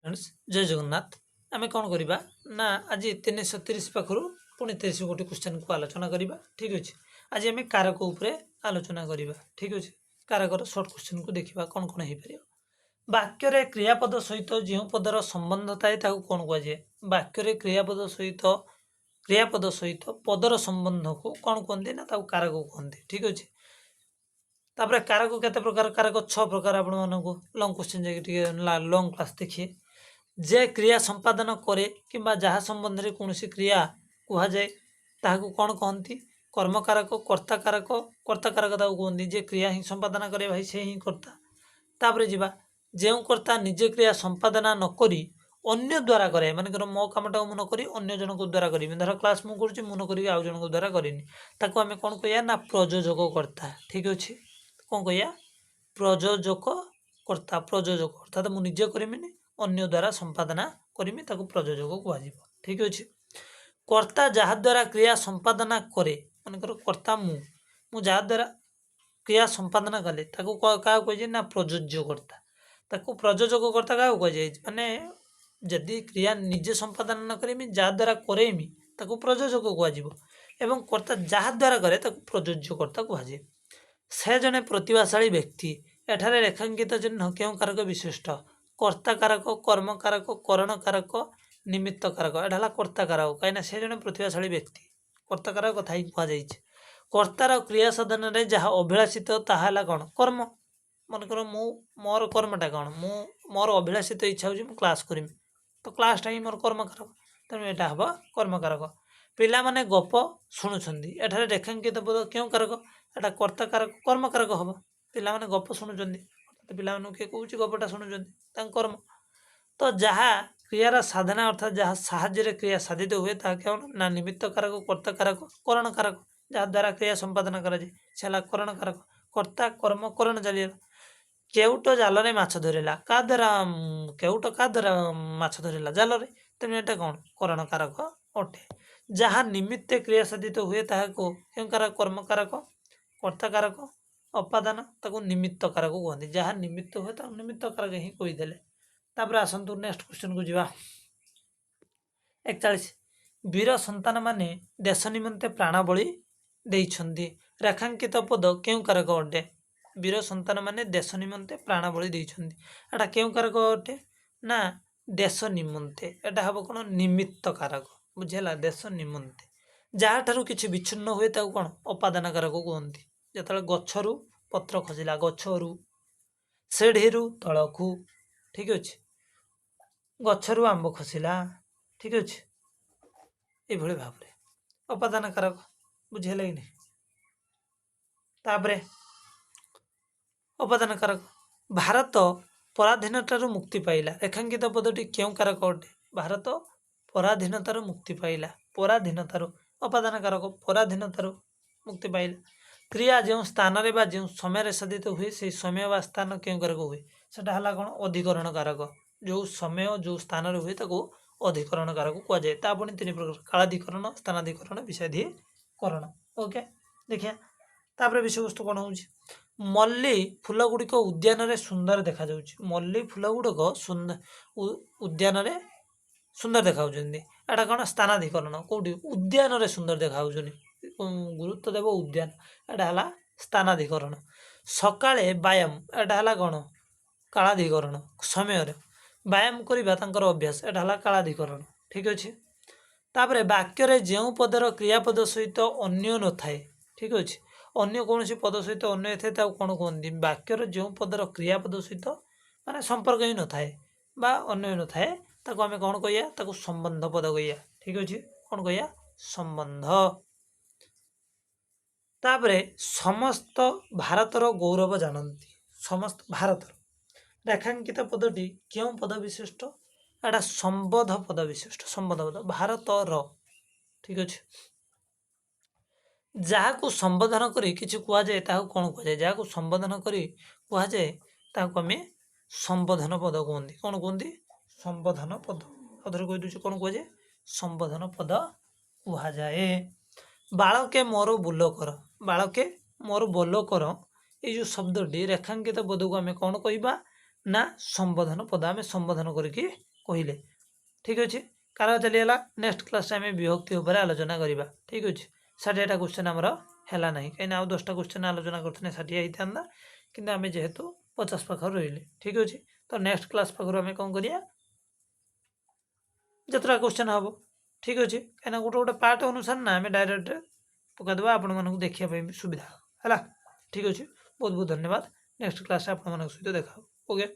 Friends जय जगन्नाथ आम कौन करवा ना आज 330 पाखु पुणी 23 गोटी क्वेश्चन को आलोचना करवा ठीक अच्छे। आज आम कारक उपरे आलोचना करवा ठीक अच्छे। कारकर सर्ट क्वेश्चन को देखा कौन कौन हो पार। वाक्य क्रियापद सहित जो पदर संबंध थाए कौन कहुए। वाक्य क्रियापद सहित पदर संबंध को कौन कहते ना कारक कहते ठीक अच्छे। तापर कारक केते प्रकार कारक 6 प्रकार आपण मानक लंग क्वेश्चन जाके लंग क्लास देखिए। जे क्रिया संपादन करे किंबा जहाँ संबंध में कौन क्रिया कह जाए ताकू कौन कहती कर्मकारक कर्ताकारक कर्ताकारक कहते जे क्रिया ही संपादन करे भाई से ही कर्ता। तापर जीवा जो कर्ता निजे क्रिया संपादना नकरी अन्य द्वारा करे मानकर मो कामटा मु नक अन्य जन द्वारा करी धर क्लास मुझे मु नक आउ जन द्वारा करनी ताको आम कौन कह ना प्रयोजक कर्ता ठीक अच्छे। कौन कह प्रयोजक कर्ता प्रयोजक अर्थात मुझे करमिनी अन्य द्वारा संपादना करमी ताको प्रयोजक कह ठीक अच्छे। कर्ता जहा द्वारा क्रिया संपादना करे मानकर कर्ता मु जहा द्वारा क्रिया संपादना कले ताको क्या कह ना प्रयोज्य कर्ता ताको प्रयोजक कर्ता क्या कह माने जदि क्रिया निजे संपादन न करेमी जहा द्वारा करेमी ताको प्रयोजक कह एवं कर्ता जहा द्वारा करे ताको प्रयोज्य कर्ता कहुए। से जने प्रतिभाशाली व्यक्ति एठारे रेखांकित चिन्ह क्यों कारक विशिष्ट कर्ता कारक कर्म कारक करण कारक निमित्त कारक एटा कर्ता कारक कहीं से जने प्रतिभाशाली व्यक्ति कर्ता कारक कथा ही कहुई। कर्तार क्रिया साधन में जहाँ अभिलाषित ताहा कौन कर्म मनकर मु मोर कर्मटा कौन मु मोर अभिलाषित इच्छा हो क्लास करमी तो क्लासटा ही मोर कर्मकारक तेणु यहाँ हम कर्मकारक। पिला माने गप शुणुंट एठारे रेखांकित पद क्यों कारक एटा कर्ता कारक कर्मकारक हम पिला माने गप शुणुंट पिला किए कौच गपटा शुणुंट कर्म तो जहाँ क्रियार साधना अर्थात जहाँ साहाय्य क्रिया साधित हुए ता कौन ना निमित्त कारक कर्ता कारक करण कारक जहाँ द्वारा क्रिया संपादन करा करण कारक कर्ता कर्म करण चलिए। केउट जाल रे माछ धरला का द्वारा केउट का द्वारा माछ धरला जाल रे तेणु यहाँ कौन करण कारक अटे। जहाँ निमित्त क्रिया साधित हुए ताको क्यों कारक कर्म कारक कर्ता कारक अपादान ताको निमित्त कारक कहते जहाँ निमित्त हुए तो निमित्त कारक ही कहीदेले। तापर आसतु नेक्स्ट क्वेश्चन को जीवा 41 वीर संतान माने देश निमंते प्राण बलि देइछन्ति रेखांकित पद क्यों कारक अटे। वीर संतान माने देश निमंते प्राण बलि देइछन्ति एटा क्यों कारक अटे ना देश निमंते एटा हम कौन निमित्त कारक बुझेला देश निमंते जहाँ ठारू किछि विच्छिन्न हुए ताको कौन अपादान कारक कहते जिते गचरू पत्र खसला गचरू सेढ़ी तलकू ठीक अच्छे गचरू आंब खसला ठीक अच्छे ये भाव में अपादान कारक बुझेगा कि नहीं। तापरे अपादान कारक भारत पराधीनतार मुक्ति पाइला रेखांकित पदटी क्यों कारक अटे भारत पराधीनतार मुक्ति पाइला पराधीनतार अपादान कारक पराधीनतार मुक्ति पाइला। क्रिया जो स्थान रे जो समय साधित हुए से समय व स्थान क्यों कारक हुए सेटा कौन अधिकरण कारक जो समय जो स्थान हुए ताको अधिकरण कारक कहुए। पुणी 3 प्रकार कालाधिकरण स्थानाधिकरण विषयाधिकरण ओके देखिए। तापर विषय वस्तु कौन हो मल्ली फूल गुड़िक उद्यान सुंदर देखा मल्ली फूल गुड़िक सुंदर उद्यान सुंदर देखा एटा कौन स्थानाधिकरण कौटी उद्यान सुंदर देखा गुरुत्व देव उद्यान एटा स्थानाधिकरण। सकाळे व्यायाम एटा कौन कालाधिकरण समय व्यायाम करवा अभ्यास एटा कालाधिकरण ठीक अच्छे। तापर वाक्य जो पदर क्रियापद सहित अन्य न थाए ठीक अच्छे अन्य कौन पद सहित अन्य थे कौन कहते वाक्यर जो पदर क्रियापद सहित माने संपर्क ही न थाए बा अन्य न थाए ताको आमे कौन कहिया ताको संबंध पद कहिया ठीक अच्छे कौन कहिया संबंध। तापरे समस्त भारतर गौरव जानती समस्त भारतर रेखांकित पदटी क्यों पद विशिष्ट एटा संबोध पद विशिष्ट संबोध पद भारतर ठीक अच्छे। जहाँ को संबोधन करी किसी कह जाए कौन कह जाए जहाँ को संबोधन करी कह जाए आम संबोधन पद कहते कौन कहते संबोधन पद अधर कही दूसरे कौन कह जाए संबोधन पद कह जाए। बालके मोर बोल कर बालके मोर बोल कर ये जो शब्दटी रेखांकित पद को आम कौन कहवा ନା ସମ୍ବୋଧନ ପଦ ଆମେ ସମ୍ବୋଧନ କରିକି କହିଲେ। ଠିକ୍ ଅଛି କାରକ ଚାଲିଗଲା। ନେକ୍ସଟ କ୍ଲାସରେ ଆମେ ବିଭକ୍ତି ଉପରେ ଆଲୋଚନା କରିବା। ଠିକ୍ ଅଛି 60ଟା କ୍ୱେଶ୍ଚନ୍ ଆମର ହେଲା ନାହିଁ, କାହିଁକିନା ଆଉ 10ଟା କ୍ୱେଶ୍ଚନ୍ ଆଲୋଚନା କରିଥିଲେ 60 ହେଇଥାନ୍ତା, କିନ୍ତୁ ଆମେ ଯେହେତୁ 50 ପାଖରୁ ରହିଲେ। ଠିକ୍ ଅଛି ତ ନେକ୍ସଟ କ୍ଲାସ୍ ପାଖରୁ ଆମେ କ'ଣ କରିବା, ଯେତେଟା କ୍ୱେଶ୍ଚନ୍ ହେବ। ଠିକ୍ ଅଛି କାହିଁକିନା ଗୋଟେ ଗୋଟେ ପାର୍ଟ ଅନୁସାରେ ନା ଆମେ ଡାଇରେକ୍ଟ ପକାଇଦେବା, ଆପଣମାନଙ୍କୁ ଦେଖିବା ପାଇଁ ବି ସୁବିଧା ହେଲା। ଠିକ୍ ଅଛି ବହୁତ ବହୁତ ଧନ୍ୟବାଦ। ନେକ୍ସଟ କ୍ଲାସରେ ଆପଣମାନଙ୍କ ସହିତ ଦେଖା ହେବ। ଓକେ।